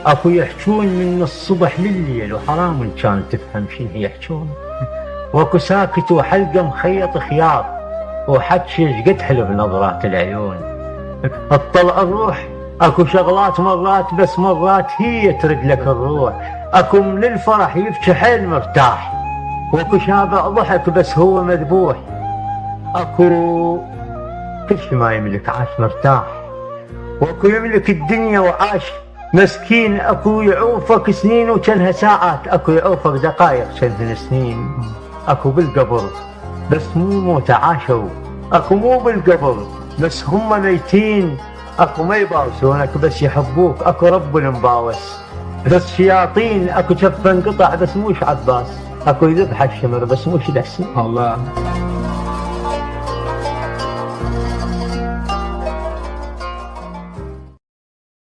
اكو يحجون من الصبح لليل وحرام ان كان تفهم شنو يحجون. واكو ساكت وحلقه مخيط خياط وحكي قد حلو بنظرات العيون. اطلع الروح اكو شغلات مرات بس مرات هي ترد لك الروح. اكو من الفرح يبكي حيل مرتاح واكو شابع ضحك بس هو مذبوح. اكو كل شي ما يملك عاش مرتاح واكو يملك الدنيا وعاش مسكين. اكو يعوفك سنين وكانها ساعات اكو يعوفك دقائق كانهن سنين. اكو بالقبر بس مو موت عاشوا اكو مو بالقبر بس هم ميتين. اكو ما يباوسونك بس يحبوك اكو رب المباوس بس شياطين. اكو شف انقطع بس موش عباس اكو يذبح الشمر بس موش الحسين. الله